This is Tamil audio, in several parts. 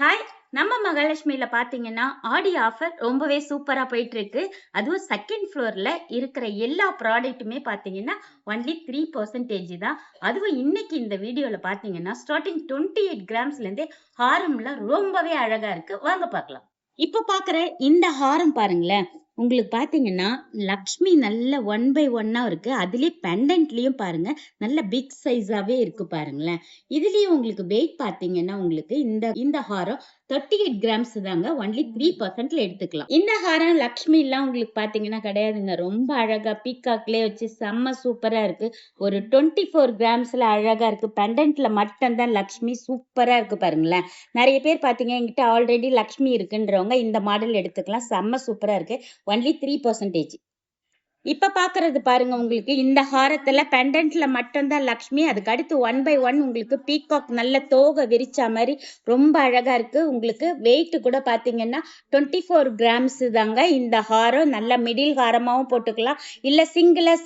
ஹாய்! நம்ம மகாலட்சுமியில பார்த்தீங்கன்னா, ஆடி ஆஃபர் ரொம்பவே சூப்பரா போயிட்டுருக்கு. அதுவும் 2ண்ட் ஃப்ளோர்ல இருக்கிற எல்லா ப்ராடக்ட்டுமே பார்த்தீங்கன்னா, ஒன்லி 3% தான். அதுவும் இன்னைக்கு இந்த வீடியோல பார்த்தீங்கன்னா, ஸ்டார்ட்டிங் 28 கிராம்ஸ்லேருந்தே ஹாரம்லாம் ரொம்பவே அழகா இருக்கு. வாங்க பார்க்கலாம். இப்ப பார்க்குற இந்த ஹாரம் பாருங்களேன். உங்களுக்கு பார்த்தீங்கன்னா, லக்ஷ்மி நல்ல 1 பை 1ஆ இருக்கு. அதிலயே பெண்டன்ட்லயும் பாருங்க, நல்ல பிக் சைஸாவே இருக்கு பாருங்களேன். இதுலயும் உங்களுக்கு வெயிட் பார்த்தீங்கன்னா, உங்களுக்கு இந்த இந்த ஹாரம் 38 கிராம்ஸ் தாங்க. ஒன்லி 3%ல எடுத்துக்கலாம். இந்த ஹாரம் லக்ஷ்மிலாம் உங்களுக்கு பார்த்தீங்கன்னா கிடையாதுங்க. ரொம்ப அழகா பீகாக்லயே வச்சு செம்ம சூப்பரா இருக்கு. ஒரு 24 கிராம்ஸ்ல அழகா இருக்கு. பெண்டன்ட்ல மட்டும் தான் லக்ஷ்மி சூப்பரா இருக்கு பாருங்களேன். நிறைய பேர் பார்த்தீங்க என்கிட்ட ஆல்ரெடி லக்ஷ்மி இருக்குன்றவங்க இந்த மாடல் எடுத்துக்கலாம். செம்ம சூப்பரா இருக்கு. ஒன்லி 3%. இப்ப பாக்குறது பாருங்க, உங்களுக்கு இந்த ஹாரத்துல பெண்டன்ட்ல மட்டும்தான் லக்ஷ்மி. அதுக்கு அடுத்து 1 பை 1 உங்களுக்கு பீகாக் நல்ல தோகை விரிச்சா மாதிரி ரொம்ப அழகா இருக்கு. உங்களுக்கு வெயிட் கூட பாத்தீங்கன்னா 24 கிராம்ஸ் தாங்க. இந்த ஹாரம் நல்ல மிடில் ஹாரமாவும் போட்டுக்கலாம், இல்ல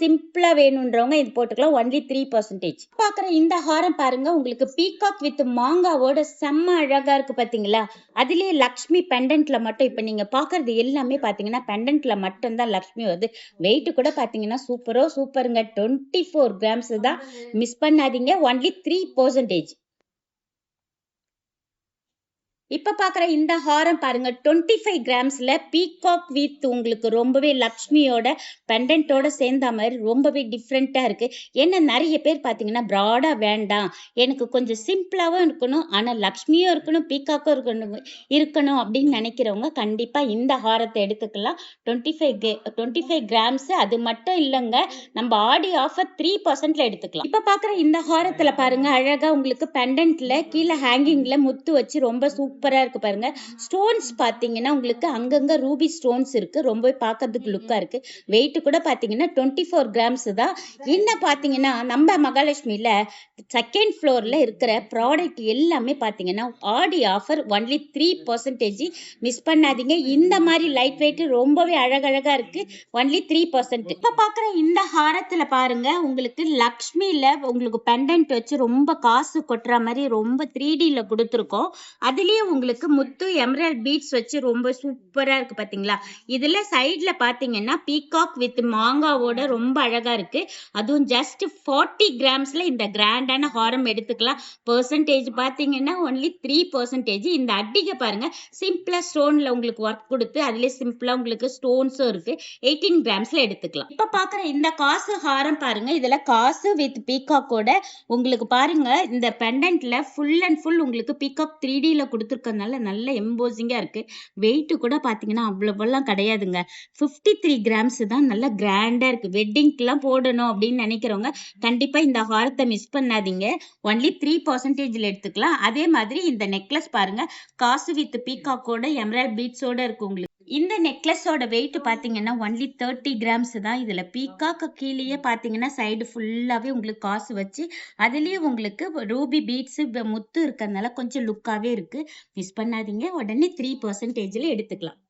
சிம்பிளா வேணும்ன்றவங்க இது போட்டுக்கலாம். ஒன்லி 3%. பாக்குற இந்த ஹாரம் பாருங்க, உங்களுக்கு பீகாக் வித் மாங்காவோட செம்ம அழகா இருக்கு பாத்தீங்களா. அதுலயே லக்ஷ்மி பெண்டன்ட்ல மட்டும் இப்ப நீங்க பாக்குறது எல்லாமே பாத்தீங்கன்னா பெண்டன்ட்ல மட்டும்தான் லக்ஷ்மி வருது. வெயிட் கூட பாத்தீங்கன்னா சூப்பருங்க. 24 கிராம்ஸ் தான். மிஸ் பண்ணாதீங்க. ஒன்லி 3%. இப்ப பாக்குற இந்த ஹாரம் பாருங்க, 25 கிராம்ஸ்ல பீகாக் வித் உங்களுக்கு ரொம்பவே லக்ஷ்மியோட பெண்டன்ட்டோட சேர்ந்த மாதிரி ரொம்பவே டிஃப்ரெண்டா இருக்கு. ஏன்னா நிறைய பேர் பாத்தீங்கன்னா ப்ராடா வேண்டாம், எனக்கு கொஞ்சம் சிம்பிளாவும் இருக்கணும், ஆனா லக்ஷ்மியும் இருக்கணும், பீகாக்கும் இருக்கணும் அப்படின்னு நினைக்கிறவங்க கண்டிப்பா இந்த ஹாரத்தை எடுத்துக்கலாம். 25 கிராம்ஸ். அது மட்டும் இல்லைங்க, நம்ம ஆடி ஆஃபர் 3%ல எடுத்துக்கலாம். இப்ப பாக்குற இந்த ஹாரத்துல பாருங்க, அழகா உங்களுக்கு பெண்டன்ட்ல கீழே ஹேங்கிங்ல முத்து வச்சு ரொம்ப சூப்பரா இருக்கு பாருங்க. ஸ்டோன்ஸ் பாத்தீங்கன்னா உங்களுக்கு அங்கங்க ரூபி ஸ்டோன்ஸ் இருக்கு. ரொம்ப பார்க்கிறதுக்கு லுக்கா இருக்கு. வெயிட் கூட பாத்தீங்கன்னா 24 கிராம்ஸ் தான். என்ன பாத்தீங்கன்னா நம்ம மகாலட்சுமியில 2ண்ட் ஃப்ளோர்ல இருக்கிற ப்ராடக்ட் எல்லாமே பாத்தீங்கன்னா ஆடி ஆஃபர் ஒன்லி 3%. மிஸ் பண்ணாதீங்க. இந்த மாதிரி லைட் வெயிட் ரொம்பவே அழகழகா இருக்கு. ஒன்லி 3%. இப்ப பாக்குற இந்த ஹாரத்துல பாருங்க, உங்களுக்கு லக்ஷ்மியில உங்களுக்கு பெண்டன்ட் வச்சு ரொம்ப காசு கொட்டுற மாதிரி ரொம்ப 3Dல கொடுத்துருக்கோம். அதுலயே உங்களுக்கு முத்து எமரல்ட் பீட்ஸ் வச்சு ரொம்ப சூப்பரா இருக்கு பாத்தீங்களா. இதுல சைட்ல பாத்தீங்கன்னா பீகாக் வித் மாங்காவோட ரொம்ப அழகா இருக்கு. அதுவும் ஜஸ்ட் 40 கிராம்ஸ்ல இந்த கிராண்டான ஹாரம் எடுத்துக்கலாம். பெர்சன்டேஜ் பாத்தீங்கன்னா ஒன்லி 3%. இந்த அட்டிகை பாருங்க, சிம்பிளா ஸ்டோன்ல உங்களுக்கு ஒர்க் கொடுத்து அதுல சிம்பிளா உங்களுக்கு ஸ்டோன்ஸும் இருக்கு. 18 கிராம்ஸ்ல எடுத்துக்கலாம். இப்ப பாக்குற இந்த காசு ஹாரம் பாருங்க, இதுல காசு வித் பீகாக்கோட உங்களுக்கு பாருங்க, இந்த பெண்டன்ட்ல ஃபுல் அண்ட் ஃபுல் உங்களுக்கு பீகாக் 3Dல கொடுத்துருக்கறதுனால நல்ல எம்போசிங்கா இருக்கு. வெயிட் கூட பாத்தீங்கன்னா அவ்வளவெல்லாம் கிடையாதுங்க. 53 கிராம்ஸ் தான். நல்ல கிராண்டா இருக்கு. வெட்டிங்க்குலாம் போடணும் அப்படின்னு நினைக்கிறவங்க கண்டிப்பா இந்த ஹாரத்தை மிஸ் பண்ணாதீங்க. ஒன்லி 3%ல எடுத்துக்கலாம். அதே மாதிரி இந்த நெக்லஸ் பாருங்க, காசு வித் பீகாக்கோட எமரல்ட் பீட்ஸோட இருக்கு. உங்களுக்கு இந்த நெக்லஸோட வெயிட் பாத்தீங்கன்னா ஒன்லி 30 கிராம்ஸ் தான். இதுல பீகாக்கு கீழேயே பாத்தீங்கன்னா சைடு ஃபுல்லாவே உங்களுக்கு காசு வச்சு அதுலயே உங்களுக்கு ரூபி பீட்ஸ் முத்து இருக்கறதுனால கொஞ்சம் லுக்காவே இருக்கு. மிஸ் பண்ணாதீங்க. உடனே 3%ல எடுத்துக்கலாம்.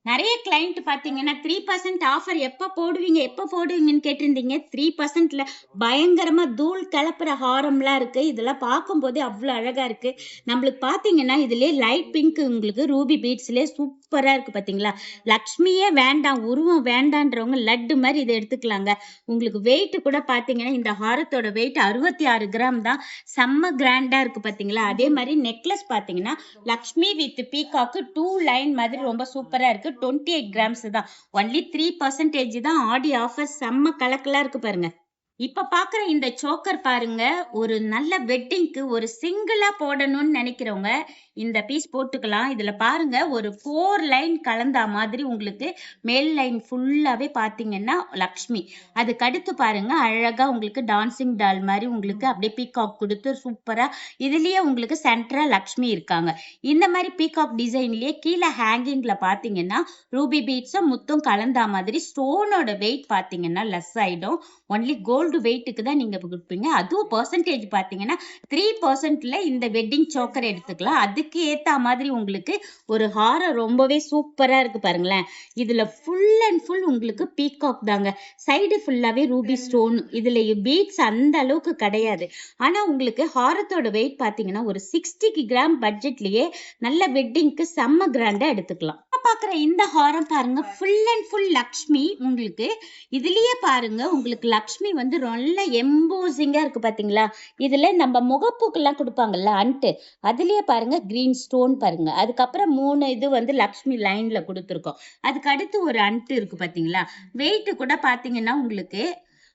நிறைய கிளைண்ட் பாத்தீங்கன்னா 3% ஆஃபர் எப்ப போடுவீங்கன்னு கேட்டிருந்தீங்க. 3%ல பயங்கரமா தூள் கிளப்புற ஹாரம்லாம் இருக்கு. இதெல்லாம் பார்க்கும்போதே அவ்வளவு அழகா இருக்கு. நம்மளுக்கு பாத்தீங்கன்னா இதுலயே லைட் பிங்க் உங்களுக்கு ரூபி பீட்ஸ்லயே சூப்பரா இருக்கு பாத்தீங்களா. லக்ஷ்மியே வேண்டாம், உருவம் வேண்டான்றவங்க லட்டு மாதிரி இதை எடுத்துக்கலாங்க. உங்களுக்கு வெயிட் கூட பாத்தீங்கன்னா இந்த ஹாரத்தோட வெயிட் 66 கிராம் தான். செம்ம கிராண்டா இருக்கு பாத்தீங்களா. அதே மாதிரி நெக்லஸ் பாத்தீங்கன்னா லக்ஷ்மி வித் பீகாக்கு 2 லைன் மாதிரி ரொம்ப சூப்பரா இருக்கு. 28 கிராம்ஸ் தான். ஒன்லி 3% தான். ஆடி ஆஃபர் செம்ம கலக்கலா இருக்கு பாருங்க. இப்ப பாக்குற இந்த சோக்கர் பாருங்க, ஒரு நல்ல வெட்டிங்க்கு ஒரு சிங்கிளா போடணும்னு நினைக்கிறவங்க இந்த பீஸ் போட்டுக்கலாம். இதுல பாருங்க, ஒரு 4 லைன் கலந்தா மாதிரி உங்களுக்கு மேல் லைன் ஃபுல்லாவே பாத்தீங்கன்னா லக்ஷ்மி, அதுக்கு அடுத்து பாருங்க அழகா உங்களுக்கு டான்சிங் டால் மாதிரி உங்களுக்கு அப்படியே பீகாக் கொடுத்து சூப்பரா இதுலயே உங்களுக்கு சென்டரா லக்ஷ்மி இருக்காங்க. இந்த மாதிரி பீகாக் டிசைன்லயே கீழே ஹேங்கிங்ல பாத்தீங்கன்னா ரூபி பீட்ஸும் முத்தும் கலந்தா மாதிரி. ஸ்டோனோட வெயிட் பாத்தீங்கன்னா லெஸ் ஆயிடும். ஒன்லி கோல்டு கோல்டு வெயிட்டுக்கு தான் நீங்க கொடுப்பீங்க. அதுவும் பெர்சன்டேஜ் பார்த்தீங்கன்னா 3%ல இந்த வெட்டிங் சோக்கர் எடுத்துக்கலாம். அதுக்கு ஏத்த மாதிரி உங்களுக்கு ஒரு ஹாரம் ரொம்பவே சூப்பரா இருக்கு பாருங்களேன். இதுல ஃபுல் அண்ட் ஃபுல் உங்களுக்கு பீகாக் தாங்க. சைடு ஃபுல்லாவே ரூபி ஸ்டோன். இதுல பீட்ஸ் அந்த அளவுக்கு கிடையாது. ஆனா உங்களுக்கு ஹாரத்தோட வெயிட் பார்த்தீங்கன்னா ஒரு 60 கிராம் பட்ஜெட்லயே நல்ல வெட்டிங்க்கு செம்ம கிராண்டா எடுத்துக்கலாம். பாக்குற இந்த ஹாரம் பாருங்க ஃபுல் அண்ட் ஃபுல் லக்ஷ்மி. உங்களுக்கு இதுலயே பாருங்க உங்களுக்கு லக்ஷ்மி வந்து நல்ல எம்போசிங்கா இருக்கு பாத்தீங்களா. இதுல நம்ம முகப்பூக்கெல்லாம் கொடுப்பாங்கல்ல அன்ட்டு, அதுலயே பாருங்க கிரீன் ஸ்டோன் பாருங்க. அதுக்கப்புறம் 3 இது வந்து லக்ஷ்மி லைன்ல கொடுத்துருக்கோம். அதுக்கு அடுத்து ஒரு அன்ட்டு இருக்கு பாத்தீங்களா. வெயிட் கூட பாத்தீங்கன்னா உங்களுக்கு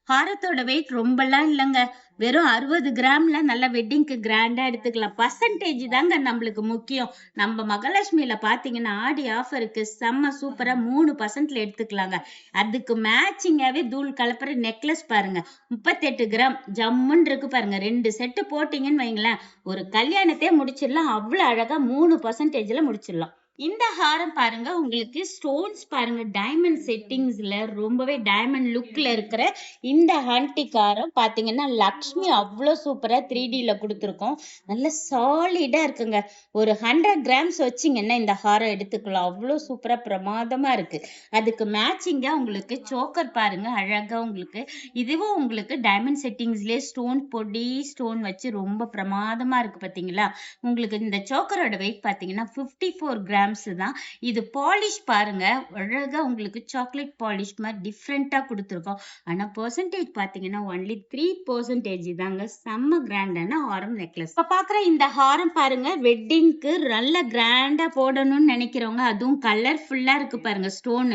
ஹாரத்தோட வெயிட் ரொம்பலாம் இல்லைங்க. வெறும் 60 கிராம்ல நல்ல வெட்டிங்க்கு கிராண்டா எடுத்துக்கலாம். பர்சன்டேஜ் தாங்க நம்மளுக்கு முக்கியம். நம்ம மகாலட்சுமியில பாத்தீங்கன்னா ஆடி ஆஃபருக்கு செம்ம சூப்பரா 3%ல எடுத்துக்கலாங்க. அதுக்கு மேட்சிங்காவே தூள் கலப்புற நெக்லஸ் பாருங்க 38 கிராம் ஜம்முன்னு இருக்கு பாருங்க. 2 செட்டு போட்டீங்கன்னு வைங்களேன், ஒரு கல்யாணத்தையே முடிச்சிடலாம். அவ்வளவு அழகா 3%ல முடிச்சிடலாம். இந்த ஹாரம் பாருங்க உங்களுக்கு ஸ்டோன்ஸ் பாருங்க டைமண்ட் செட்டிங்ஸ்ல ரொம்பவே டைமண்ட் லுக்ல இருக்கிற இந்த ஆன்டிக் ஹாரம் பாத்தீங்கன்னா லக்ஷ்மி அவ்வளோ சூப்பரா 3Dல கொடுத்துருக்கோம். நல்ல சாலிடா இருக்குங்க. ஒரு 100 கிராம்ஸ் வச்சிங்கன்னா இந்த ஹாரம் எடுத்துக்கலாம். அவ்வளோ சூப்பரா பிரமாதமா இருக்கு. அதுக்கு மேட்சிங்கா உங்களுக்கு சோக்கர் பாருங்க அழகா உங்களுக்கு. இதுவும் உங்களுக்கு டைமண்ட் செட்டிங்ஸ்லயே ஸ்டோன் பொடி ஸ்டோன் வச்சு ரொம்ப பிரமாதமா இருக்கு பாத்தீங்களா. உங்களுக்கு இந்த சோக்கரோட வெயிட் பாத்தீங்கன்னா 54 கிராம் தான். இது பாலிஷ் பாருங்க அழகா உங்களுக்கு சாக்லேட் பாலிஷ் மாதிரி டிஃப்ரெண்டா கொடுத்துருக்கோம். ஆனா பெர்சன்டேஜ் பாத்தீங்கன்னா ஒன்லி 3% தாங்க. செம்ம கிராண்டான ஹாரம் நெக்லஸ். இப்ப பாக்குற இந்த ஹாரம் பாருங்க வெட்டிங்க்கு நல்ல கிராண்டா போடணும்னு நினைக்கிறவங்க, அதுவும் கலர்ஃபுல்லா இருக்கு பாருங்க. ஸ்டோன்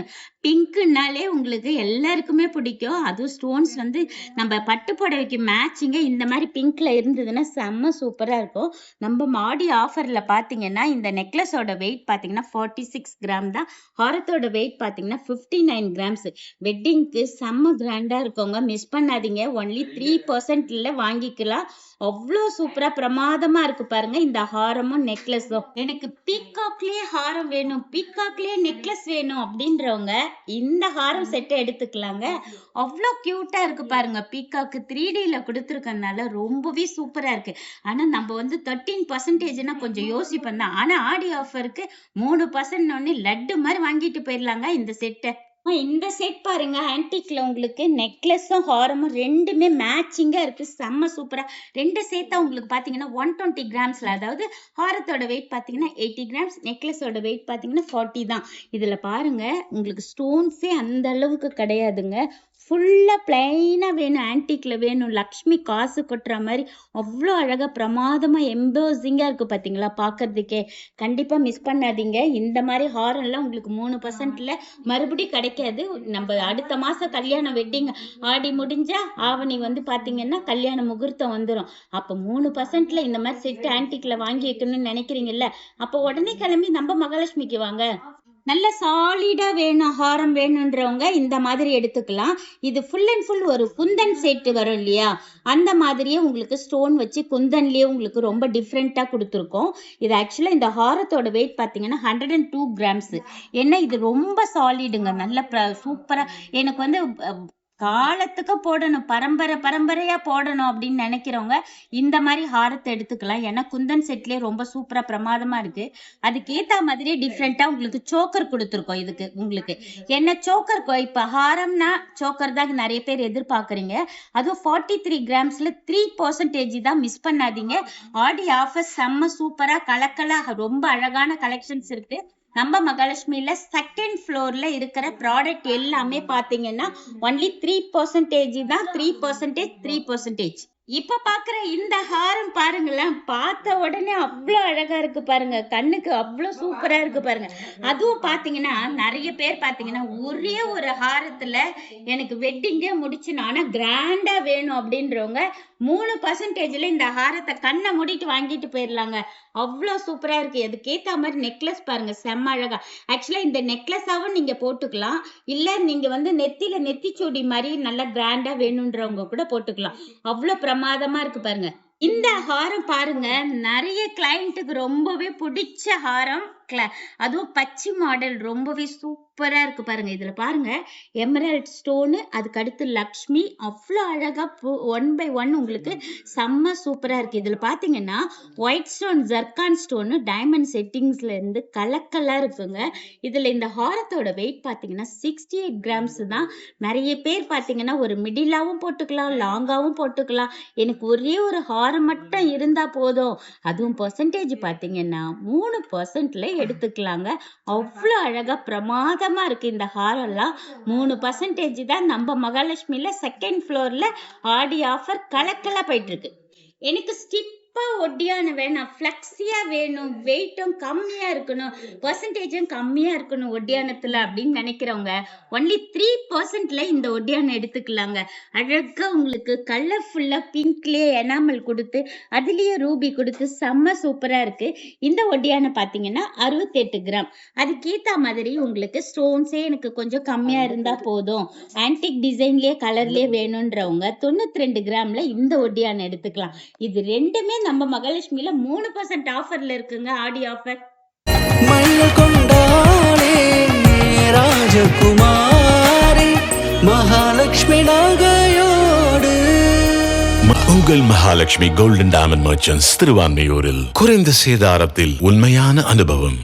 பிங்க்னாலே உங்களுக்கு எல்லாருக்குமே பிடிக்கும். அதுவும் ஸ்டோன்ஸ் வந்து நம்ம பட்டு புடவைக்கு மேட்சிங்க இந்த மாதிரி பிங்க்ல இருந்ததுன்னா செம்ம சூப்பரா இருக்கும். நம்ம மாடி ஆஃபர்ல பாத்தீங்கன்னா இந்த நெக்லஸோட வெயிட் பாத்தீங்கன்னா 46 கிராம் தான். ஹாரத்தோட வெயிட் பாத்தீங்கன்னா 59 கிராம்ஸ். வெட்டிங்க்கு செம்ம கிராண்டா இருக்குங்க. மிஸ் பண்ணாதீங்க. ஒன்லி 3%ல வாங்கிக்கலாம். அவ்வளோ சூப்பரா பிரமாதமா இருக்கு பாருங்க இந்த ஹாரமும் நெக்லஸும். எனக்கு பீகாக்லயே ஹாரம் வேணும், பீகாக்லயே நெக்லஸ் வேணும் அப்படின்றவங்க இந்த ஹாரம் செட்டை எடுத்துக்கலாங்க. அவ்வளோ கியூட்டா இருக்கு பாருங்க. பீகாக்கு 3Dல கொடுத்துருக்கனால ரொம்பவே சூப்பரா இருக்கு. ஆனா நம்ம வந்து 13%னா கொஞ்சம் யோசிப்போம் தான். ஆனா ஆடி ஆஃபருக்கு 3% லட்டு மாதிரி வாங்கிட்டு போயிடலாங்க இந்த செட்டை. இந்த செட் பாருங்க ஆன்டிக்ல உங்களுக்கு நெக்லஸும் ஹாரமும் ரெண்டுமே மேட்சிங்கா இருக்கு. செம்ம சூப்பரா. ரெண்டு சேர்த்தா உங்களுக்கு பாத்தீங்கன்னா 120 கிராம்ஸ்ல, அதாவது ஹாரத்தோட வெயிட் பாத்தீங்கன்னா 80 கிராம்ஸ், நெக்லஸோட வெயிட் பாத்தீங்கன்னா 40 தான். இதுல பாருங்க உங்களுக்கு ஸ்டோன்ஸே அந்த அளவுக்கு கிடையாதுங்க. ஃபுல்லா பிளைனா வேணும், ஆன்டிக்ல வேணும், லக்ஷ்மி காசு கொட்டுற மாதிரி அவ்வளோ அழகா பிரமாதமா எம்போசிங்கா இருக்கு பாத்தீங்களா பாக்குறதுக்கே. கண்டிப்பா மிஸ் பண்ணாதீங்க. இந்த மாதிரி ஹாரம்லாம் உங்களுக்கு 3%ல மறுபடியும் கிடைக்காது. நம்ம அடுத்த மாசம் கல்யாணம் வெட்டிங் ஆடி முடிஞ்சா ஆவணி வந்து பாத்தீங்கன்னா கல்யாண முகூர்த்தம் வந்துடும். அப்ப 3%ல இந்த மாதிரி செட் ஆன்டிக்ல வாங்கி வைக்கணும்னு நினைக்கிறீங்கல்ல, அப்ப உடனே கிளம்பி நம்ம மகாலட்சுமிக்கு வாங்க. நல்ல சாலிடா வேணும் ஹாரம் வேணுன்றவங்க இந்த மாதிரி எடுத்துக்கலாம். இது ஃபுல் அண்ட் ஃபுல் ஒரு குந்தன் செட் வரும் இல்லையா, அந்த மாதிரியே உங்களுக்கு ஸ்டோன் வச்சு குந்தன்லயே உங்களுக்கு ரொம்ப டிஃப்ரெண்டா கொடுத்துருக்கோம். இது ஆக்சுவலா இந்த ஹாரத்தோட வெயிட் பாத்தீங்கன்னா 102 கிராம்ஸ். ஏன்னா இது ரொம்ப சாலிடுங்க. நல்ல சூப்பரா. எனக்கு வந்து காலத்துக்கு போடணும், பரம்பரையா போடணும் அப்படின்னு நினைக்கிறவங்க இந்த மாதிரி ஹாரத்தை எடுத்துக்கலாம். ஏன்னா குந்தன் செட்லயே ரொம்ப சூப்பரா பிரமாதமா இருக்கு. அதுக்கு ஏத்த மாதிரியே டிஃப்ரெண்டா உங்களுக்கு சோக்கர் கொடுத்துருக்கோம். இதுக்கு உங்களுக்கு என்ன சோக்கர், இப்ப ஹாரம்னா சோக்கர் தான் நிறைய பேர் எதிர்பார்க்கறீங்க. அதுவும் 43 கிராம்ஸ்ல 3% தான். மிஸ் பண்ணாதீங்க. ஆடி ஆஃபர் செம்ம சூப்பரா கலக்கலா ரொம்ப அழகான கலெக்ஷன்ஸ் இருக்கு. நம்ம மகாலட்சுமியில செகண்ட் ஃப்ளோர்ல இருக்கிற ப்ராடக்ட் எல்லாமே பாத்தீங்கன்னா ஒன்லி 3% தான். 3%. இப்ப பாக்குற இந்த ஹாரம் பாருங்களேன், பார்த்த உடனே அவ்வளவு அழகா இருக்கு பாருங்க. கண்ணுக்கு அவ்வளவு சூப்பரா இருக்கு பாருங்க. அதுவும் பாத்தீங்கன்னா நிறைய பேர் பாத்தீங்கன்னா ஒரே ஒரு ஹாரத்துல எனக்கு வெட்டிங்கே முடிச்சுன்னு ஆனா கிராண்டா வேணும் அப்படின்றவங்க 3%ல இந்த ஹாரத்தை கண்ணை மூடிட்டு வாங்கிட்டு போயிடலாங்க. அவ்வளவு சூப்பரா இருக்கு. அதுக்கேத்த மாதிரி நெக்லஸ் பாருங்க செம்ம அழகா. ஆக்சுவலா இந்த நெக்லஸாவும் நீங்க போட்டுக்கலாம், இல்ல நீங்க வந்து நெத்தியில நெத்திச்சூடி மாதிரி நல்லா கிராண்டா வேணும்ன்றவங்க கூட போட்டுக்கலாம். அவ்வளவு பிரமாதமா இருக்கு பாருங்க. இந்த ஹாரம் பாருங்க நிறைய கிளையண்ட்டுக்கு ரொம்பவே பிடிச்ச ஹாரம். அதுவும் பச்சி மாடல் ரொம்பவே சூப்பர் சூப்பரா இருக்கு பாருங்க. இதுல பாருங்க எமரல்ட் ஸ்டோனு, அதுக்கு அடுத்து லக்ஷ்மி, அவ்வளோ அழகா ஒன் பை ஒன் உங்களுக்கு செம்ம சூப்பரா இருக்கு. இதுல பாத்தீங்கன்னா white stone, zircon stone, diamond செட்டிங்ஸ்ல இருந்து கலக்கலா இருக்குங்க. இதுல இந்த ஹாரத்தோட வெயிட் பாத்தீங்கன்னா 68 கிராம்ஸ் தான். நிறைய பேர் பாத்தீங்கன்னா ஒரு மிடிலாவும் போட்டுக்கலாம், லாங்காவும் போட்டுக்கலாம். எனக்கு ஒரே ஒரு ஹாரம் மட்டும் இருந்தா போதும், அதுவும் பெர்சன்டேஜ் பாத்தீங்கன்னா 3%ல எடுத்துக்கலாங்க. அவ்வளோ அழகா பிரமாதமா இருக்கு இந்த ஹாரம்லாம். 3% தான் நம்ம மகாலட்சுமியில செகண்ட் ஃப்ளோர்ல ஆடி ஆஃபர் கலக்கலா போயிட்டு இருக்கு. எனக்கு ஸ்டிப்பா ஒட்டியான வேணாம், ஃப்ளெக்ஸியா வேணும், வெயிட்டும் கம்மியா இருக்கணும், பெர்சன்டேஜும் கம்மியா இருக்கணும் ஒட்டியானத்துல அப்படின்னு நினைக்கிறவங்க ஒன்லி 3%ல இந்த ஒட்டியானம் எடுத்துக்கலாங்க. அழகா உங்களுக்கு கலர்ஃபுல்லா பிங்க்லயே எனாமல் கொடுத்து அதுலயே ரூபி கொடுத்து செம்ம சூப்பரா இருக்கு. இந்த ஒட்டியானம் பாத்தீங்கன்னா 68 கிராம். அதுக்கேத்த மாதிரி உங்களுக்கு ஸ்டோன்ஸே எனக்கு கொஞ்சம் கம்மியா இருந்தா போதும், ஆன்டிக் டிசைன்லயே கலர்லயே வேணும்ன்றவங்க 92 கிராம்ல இந்த ஒட்டியானம் எடுத்துக்கலாம். இது ரெண்டுமே நம்ம மகாலட்சுமியில 3% ஆஃபர்ல இருக்குங்க, ஆடி ஆஃபர். மயில் கொண்டாளே ராஜகுமாரி மகாலட்சுமி நகையோடு. உங்கள் மகாலட்சுமி கோல்டன் டைமண்ட் மர்ச்சன்ட்ஸ் திருவான்மையூரில் குறைந்த சேதாரத்தில் உண்மையான அனுபவம்.